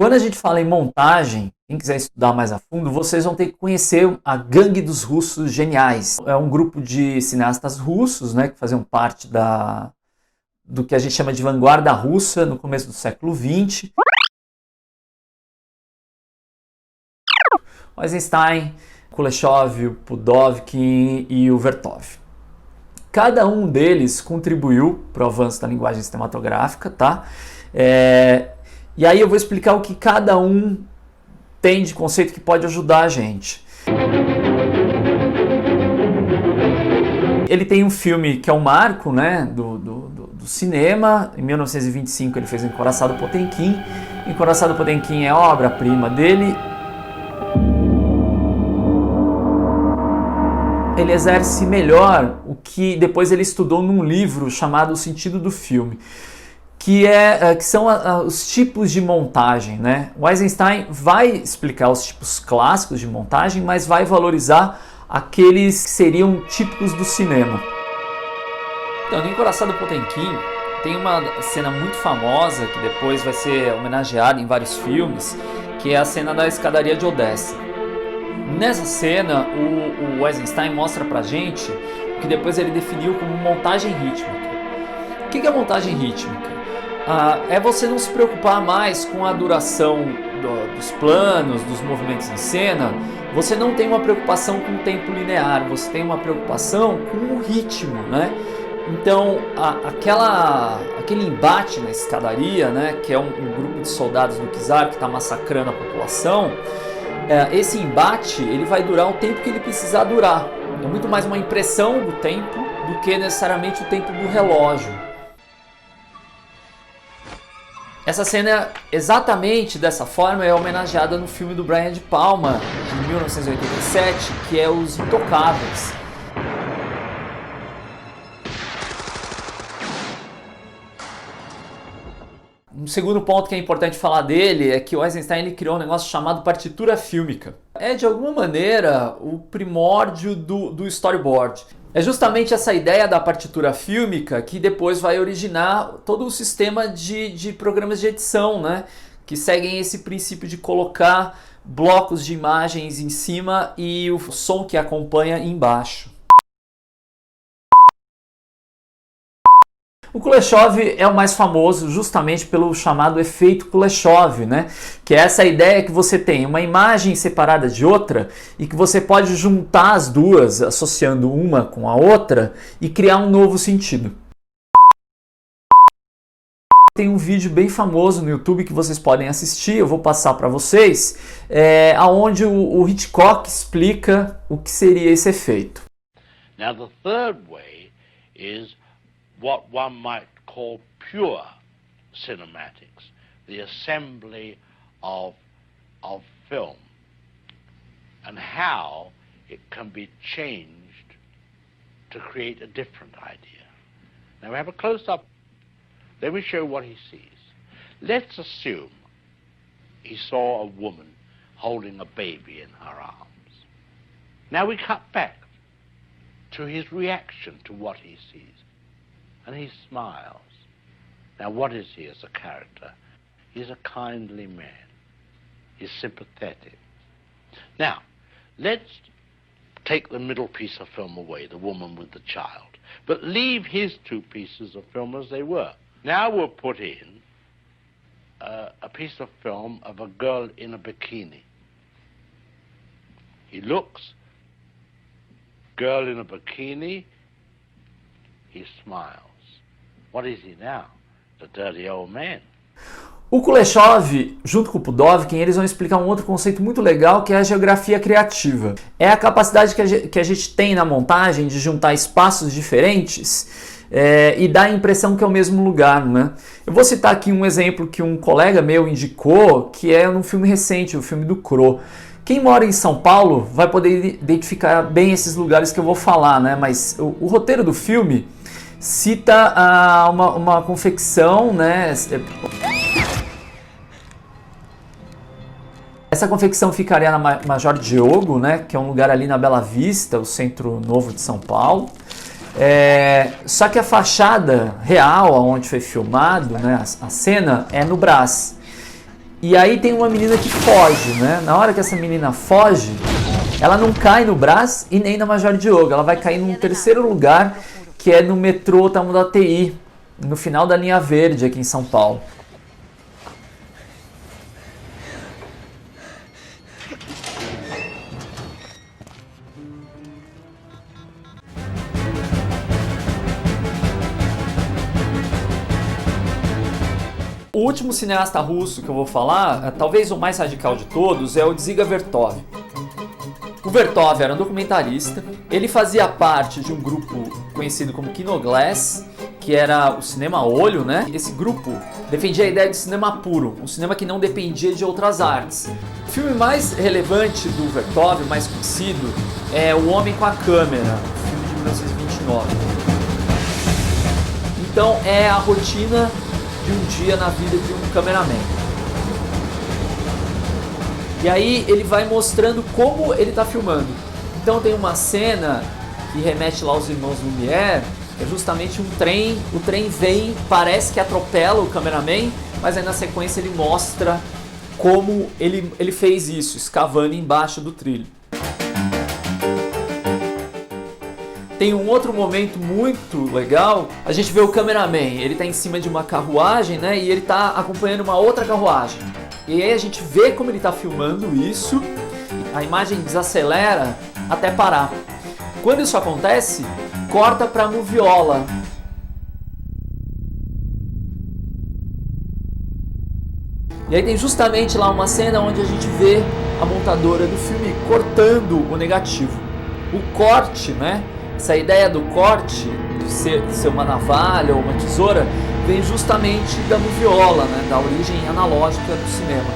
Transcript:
Quando a gente fala em montagem, quem quiser estudar mais a fundo, vocês vão ter que conhecer a Gangue dos Russos Geniais. É um grupo de cineastas russos, né, que faziam parte do que a gente chama de vanguarda russa no começo do século XX. O Eisenstein, Kuleshov, o Pudovkin e o Vertov. Cada um deles contribuiu para o avanço da linguagem cinematográfica, tá? E aí eu vou explicar o que cada um tem de conceito que pode ajudar a gente. Ele tem um filme que é um marco, né, do cinema. Em 1925 ele fez Encoraçado Potemkin. Encoraçado Potemkin é obra-prima dele. Ele exerce melhor o que depois ele estudou num livro chamado O Sentido do Filme, que são os tipos de montagem, né? O Eisenstein vai explicar os tipos clássicos de montagem, mas vai valorizar aqueles que seriam típicos do cinema. Então, no Encoraçado Potemkin tem uma cena muito famosa que depois vai ser homenageada em vários filmes, que é a cena da escadaria de Odessa. Nessa cena, o Eisenstein mostra pra gente o que depois ele definiu como montagem rítmica. O que é montagem rítmica? É você não se preocupar mais com a duração dos planos, dos movimentos em cena. Você não tem uma preocupação com o tempo linear, você tem uma preocupação com o ritmo, né? Então, aquele embate na escadaria, né, que é um grupo de soldados do czar que está massacrando a população, esse embate ele vai durar o tempo que ele precisar durar. É muito mais uma impressão do tempo do que necessariamente o tempo do relógio. Essa cena, exatamente dessa forma, é homenageada no filme do Brian De Palma, de 1987, que é Os Intocáveis. Um segundo ponto que é importante falar dele é que o Eisenstein ele criou um negócio chamado partitura fílmica. É, de alguma maneira, o primórdio do storyboard. É justamente essa ideia da partitura fílmica que depois vai originar todo o sistema de programas de edição, né? Que seguem esse princípio de colocar blocos de imagens em cima e o som que acompanha embaixo. O Kuleshov é o mais famoso justamente pelo chamado efeito Kuleshov, né? Que é essa ideia que você tem uma imagem separada de outra e que você pode juntar as duas, associando uma com a outra e criar um novo sentido. Tem um vídeo bem famoso no YouTube que vocês podem assistir, eu vou passar para vocês, onde o Hitchcock explica o que seria esse efeito. Now the third way is what one might call pure cinematics, the assembly of film, and how it can be changed to create a different idea. Now we have a close-up, then we show what he sees. Let's assume he saw a woman holding a baby in her arms. Now we cut back to his reaction to what he sees. And he smiles. Now what is he as a character? He's a kindly man. He's sympathetic. Now, let's take the middle piece of film away, the woman with the child, but leave his two pieces of film as they were. Now we'll put in a piece of film of a girl in a bikini. He looks, girl in a bikini, he smiles. What is he now? The dirty old man. O Kuleshov, junto com o Pudovkin, eles vão explicar um outro conceito muito legal que é a geografia criativa. É a capacidade que a gente tem na montagem de juntar espaços diferentes e dar a impressão que é o mesmo lugar, né? Eu vou citar aqui um exemplo que um colega meu indicou, que é num filme recente, o filme do Crow. Quem mora em São Paulo vai poder identificar bem esses lugares que eu vou falar, né? Mas o roteiro do filme cita uma confecção, né? Essa confecção ficaria na Major Diogo, né? Que é um lugar ali na Bela Vista, o centro novo de São Paulo. Só que a fachada real, onde foi filmado, né, a cena, é no Brás. E aí tem uma menina que foge, né? Na hora que essa menina foge, ela não cai no Brás e nem na Major Diogo. Ela vai cair num terceiro lugar, que é no metrô Tamanduateí, no final da linha verde aqui em São Paulo. O último cineasta russo que eu vou falar, talvez o mais radical de todos, é o Dziga Vertov. O Vertov era um documentarista, ele fazia parte de um grupo conhecido como Kinoglass, que era o cinema a olho, né? Esse grupo defendia a ideia de cinema puro, um cinema que não dependia de outras artes. O filme mais relevante do Vertov, mais conhecido, é O Homem com a Câmera, filme de 1929. Então é a rotina de um dia na vida de um cameraman. E aí ele vai mostrando como ele está filmando. Então tem uma cena que remete lá aos irmãos Lumière, que é justamente um trem. O trem vem, parece que atropela o cameraman, mas aí na sequência ele mostra como ele fez isso, escavando embaixo do trilho. Tem um outro momento muito legal, a gente vê o cameraman, ele está em cima de uma carruagem, né, e ele está acompanhando uma outra carruagem. E aí a gente vê como ele está filmando isso, a imagem desacelera até parar. Quando isso acontece, corta para a moviola. E aí tem justamente lá uma cena onde a gente vê a montadora do filme cortando o negativo. O corte, né? Essa ideia do corte, de ser uma navalha ou uma tesoura, vem justamente da moviola, né? Da origem analógica do cinema.